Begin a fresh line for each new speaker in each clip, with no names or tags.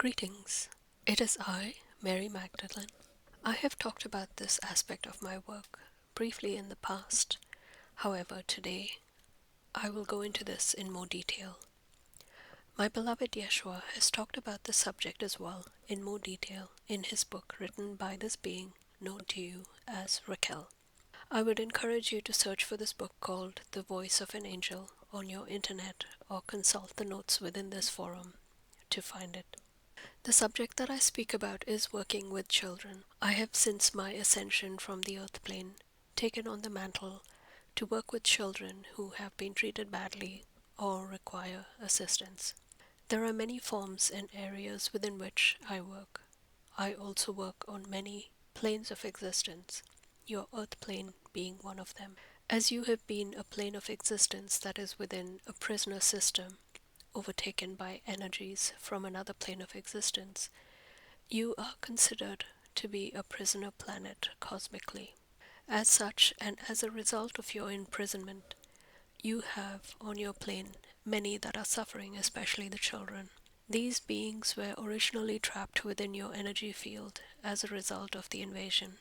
Greetings. It is I, Mary Magdalene. I have talked about this aspect of my work briefly in the past. However, today I will go into this in more detail. My beloved Yeshua has talked about the subject as well in more detail in his book written by this being known to you as Raquel. I would encourage you to search for this book called The Voice of an Angel on your internet or consult the notes within this forum to find it. The subject that I speak about is working with children. I have, since my ascension from the earth plane, taken on the mantle to work with children who have been treated badly or require assistance. There are many forms and areas within which I work. I also work on many planes of existence, your earth plane being one of them. As you have been a plane of existence that is within a prisoner system, overtaken by energies from another plane of existence, you are considered to be a prisoner planet cosmically. As such, and as a result of your imprisonment, you have on your plane many that are suffering, especially the children. These beings were originally trapped within your energy field as a result of the invasion,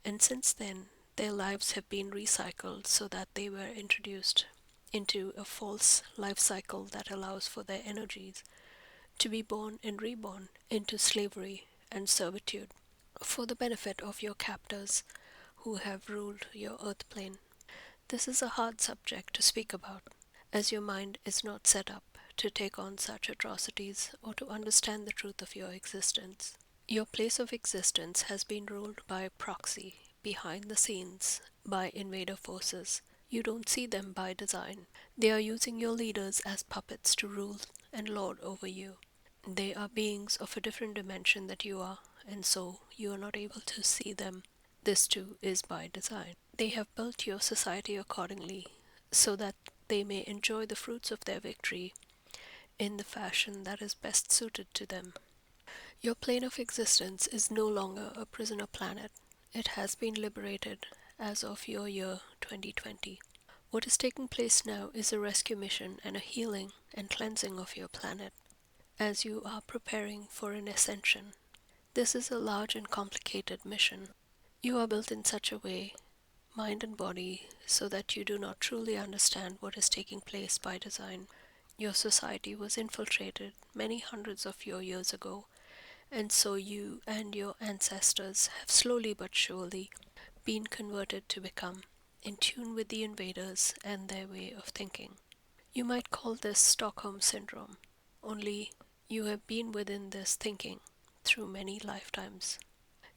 and since then, their lives have been recycled so that they were introduced into a false life cycle that allows for their energies to be born and reborn into slavery and servitude for the benefit of your captors who have ruled your earth plane. This is a hard subject to speak about, as your mind is not set up to take on such atrocities or to understand the truth of your existence. Your place of existence has been ruled by proxy, behind the scenes, by invader forces. You don't see them by design. They are using your leaders as puppets to rule and lord over you. They are beings of a different dimension that you are, and so you are not able to see them. This too is by design. They have built your society accordingly, so that they may enjoy the fruits of their victory in the fashion that is best suited to them. Your plane of existence is no longer a prisoner planet. It has been liberated as of your year 2020. What is taking place now is a rescue mission and a healing and cleansing of your planet as you are preparing for an ascension. This is a large and complicated mission. You are built in such a way, mind and body, so that you do not truly understand what is taking place by design. Your society was infiltrated many hundreds of your years ago, and so you and your ancestors have slowly but surely been converted to become in tune with the invaders and their way of thinking. You might call this Stockholm Syndrome, only you have been within this thinking through many lifetimes.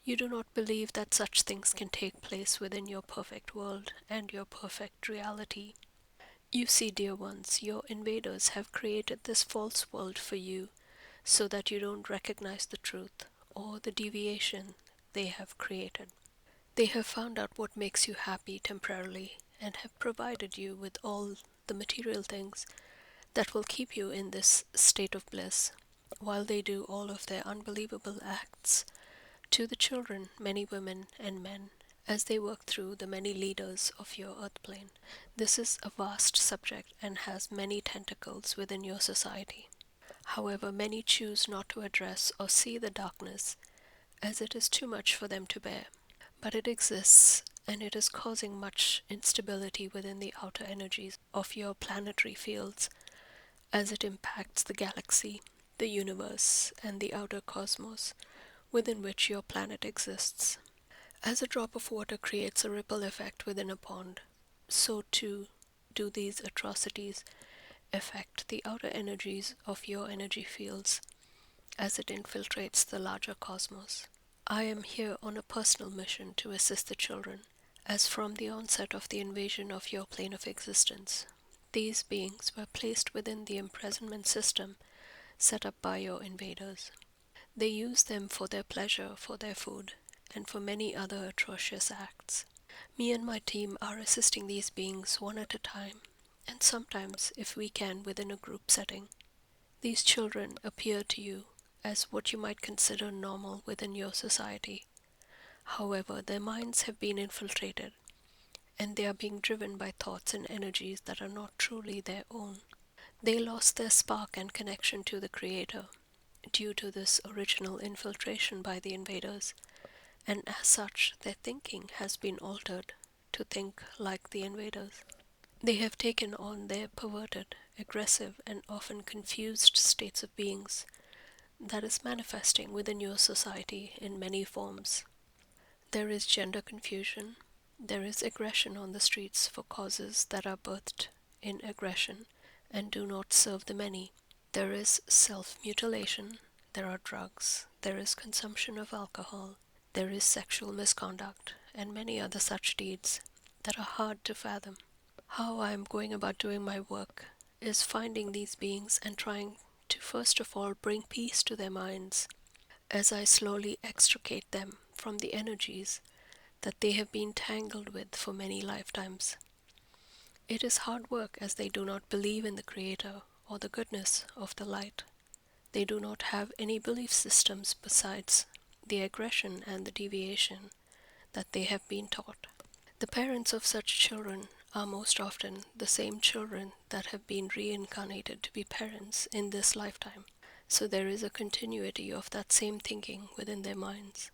You do not believe that such things can take place within your perfect world and your perfect reality. You see, dear ones, your invaders have created this false world for you so that you don't recognize the truth or the deviation they have created. They have found out what makes you happy temporarily and have provided you with all the material things that will keep you in this state of bliss while they do all of their unbelievable acts to the children, many women and men, as they work through the many leaders of your earth plane. This is a vast subject and has many tentacles within your society. However, many choose not to address or see the darkness, as it is too much for them to bear. But it exists, and it is causing much instability within the outer energies of your planetary fields as it impacts the galaxy, the universe, and the outer cosmos within which your planet exists. As a drop of water creates a ripple effect within a pond, so too do these atrocities affect the outer energies of your energy fields as it infiltrates the larger cosmos. I am here on a personal mission to assist the children, as from the onset of the invasion of your plane of existence, these beings were placed within the imprisonment system set up by your invaders. They use them for their pleasure, for their food, and for many other atrocious acts. Me and my team are assisting these beings one at a time, and sometimes, if we can, within a group setting. These children appear to you as what you might consider normal within your society. However, their minds have been infiltrated, and they are being driven by thoughts and energies that are not truly their own. They lost their spark and connection to the Creator, due to this original infiltration by the invaders, and as such, their thinking has been altered to think like the invaders. They have taken on their perverted, aggressive, and often confused states of beings that is manifesting within your society in many forms. There is gender confusion. There is aggression on the streets for causes that are birthed in aggression and do not serve the many. There is self mutilation. There are drugs. There is consumption of alcohol. There is sexual misconduct and many other such deeds that are hard to fathom. How I am going about doing my work is finding these beings and trying to first of all bring peace to their minds as I slowly extricate them from the energies that they have been tangled with for many lifetimes. It is hard work as they do not believe in the Creator or the goodness of the light. They do not have any belief systems besides the aggression and the deviation that they have been taught. The parents of such children are most often the same children that have been reincarnated to be parents in this lifetime, so there is a continuity of that same thinking within their minds.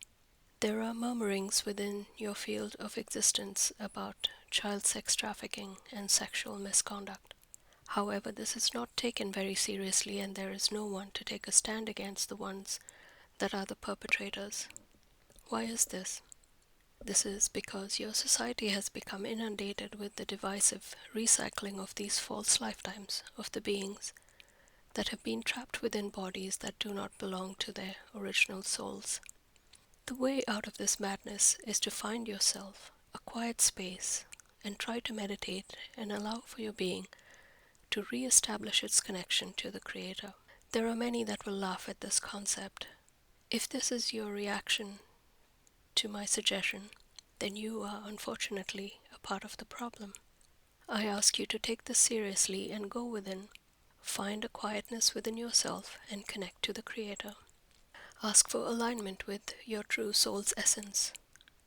There are murmurings within your field of existence about child sex trafficking and sexual misconduct. However, this is not taken very seriously, and there is no one to take a stand against the ones that are the perpetrators. Why is this? This is because your society has become inundated with the divisive recycling of these false lifetimes of the beings that have been trapped within bodies that do not belong to their original souls. The way out of this madness is to find yourself a quiet space and try to meditate and allow for your being to re-establish its connection to the Creator. There are many that will laugh at this concept. If this is your reaction to my suggestion, then you are unfortunately a part of the problem. I ask you to take this seriously and go within. Find a quietness within yourself and connect to the Creator. Ask for alignment with your true soul's essence,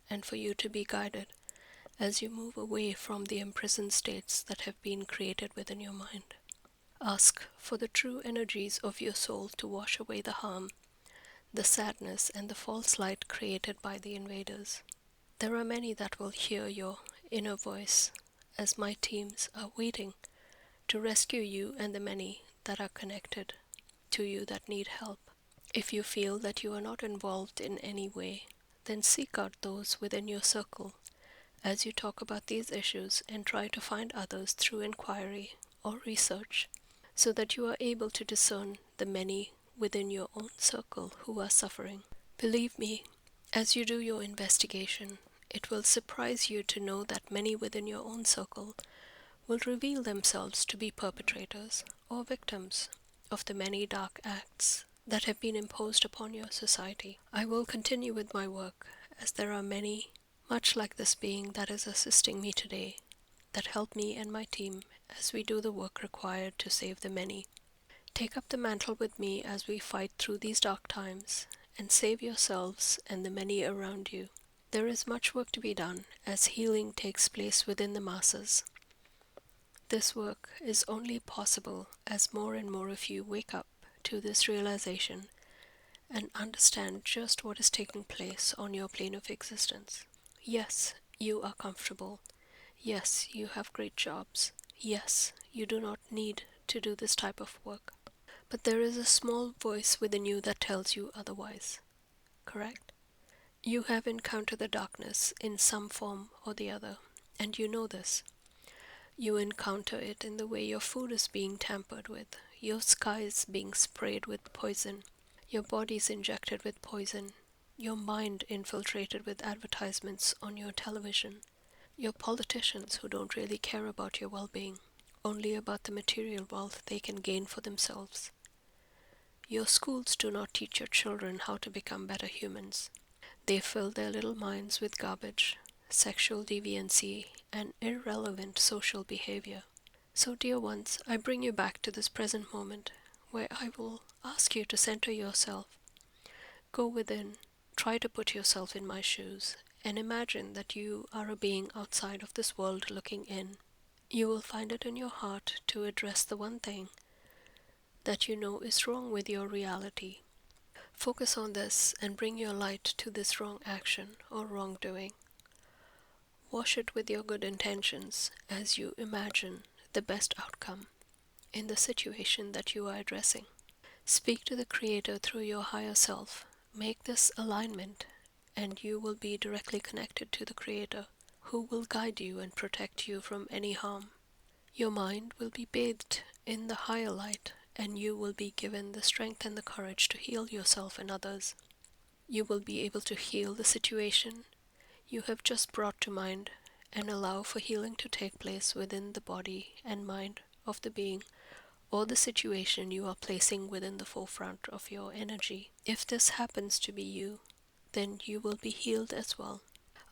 and for you to be guided as you move away from the imprisoned states that have been created within your mind. Ask for the true energies of your soul to wash away the harm, the sadness, and the false light created by the invaders. There are many that will hear your inner voice, as my teams are waiting to rescue you and the many that are connected to you that need help. If you feel that you are not involved in any way, then seek out those within your circle as you talk about these issues and try to find others through inquiry or research, so that you are able to discern the many within your own circle who are suffering. Believe me, as you do your investigation, it will surprise you to know that many within your own circle will reveal themselves to be perpetrators or victims of the many dark acts that have been imposed upon your society. I will continue with my work, as there are many, much like this being that is assisting me today, that help me and my team as we do the work required to save the many. Take up the mantle with me as we fight through these dark times and save yourselves and the many around you. There is much work to be done as healing takes place within the masses. This work is only possible as more and more of you wake up to this realization and understand just what is taking place on your plane of existence. Yes, you are comfortable. Yes, you have great jobs. Yes, you do not need to do this type of work. But there is a small voice within you that tells you otherwise. Correct? You have encountered the darkness in some form or the other, and you know this. You encounter it in the way your food is being tampered with, your skies being sprayed with poison, your body's injected with poison, your mind infiltrated with advertisements on your television, your politicians who don't really care about your well-being, only about the material wealth they can gain for themselves. Your schools do not teach your children how to become better humans. They fill their little minds with garbage, sexual deviancy, and irrelevant social behavior. So, dear ones, I bring you back to this present moment, where I will ask you to center yourself. Go within, try to put yourself in my shoes, and imagine that you are a being outside of this world looking in. You will find it in your heart to address the one thing that you know is wrong with your reality. Focus on this and bring your light to this wrong action or wrongdoing. Wash it with your good intentions as you imagine the best outcome in the situation that you are addressing. Speak to the Creator through your higher self. Make this alignment, and you will be directly connected to the Creator, who will guide you and protect you from any harm. Your mind will be bathed in the higher light, and you will be given the strength and the courage to heal yourself and others. You will be able to heal the situation you have just brought to mind and allow for healing to take place within the body and mind of the being or the situation you are placing within the forefront of your energy. If this happens to be you, then you will be healed as well.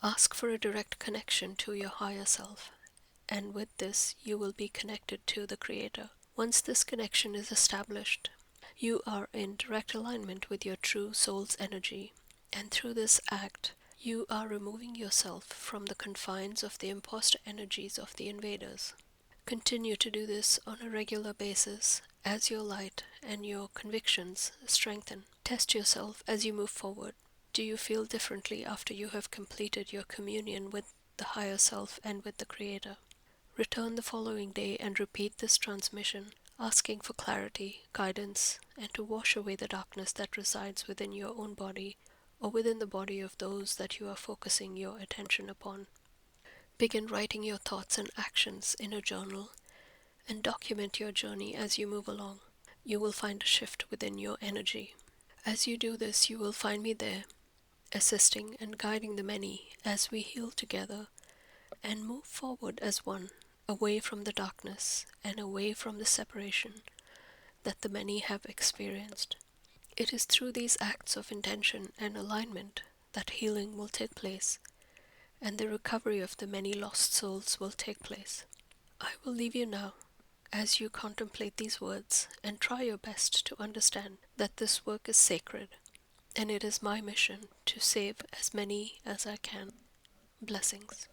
Ask for a direct connection to your higher self, and with this you will be connected to the Creator. Once this connection is established, you are in direct alignment with your true soul's energy, and through this act, you are removing yourself from the confines of the imposter energies of the invaders. Continue to do this on a regular basis as your light and your convictions strengthen. Test yourself as you move forward. Do you feel differently after you have completed your communion with the higher self and with the Creator? Return the following day and repeat this transmission, asking for clarity, guidance, and to wash away the darkness that resides within your own body or within the body of those that you are focusing your attention upon. Begin writing your thoughts and actions in a journal and document your journey as you move along. You will find a shift within your energy. As you do this, you will find me there, assisting and guiding the many as we heal together and move forward as one, away from the darkness and away from the separation that the many have experienced. It is through these acts of intention and alignment that healing will take place, and the recovery of the many lost souls will take place. I will leave you now as you contemplate these words and try your best to understand that this work is sacred, and it is my mission to save as many as I can. Blessings.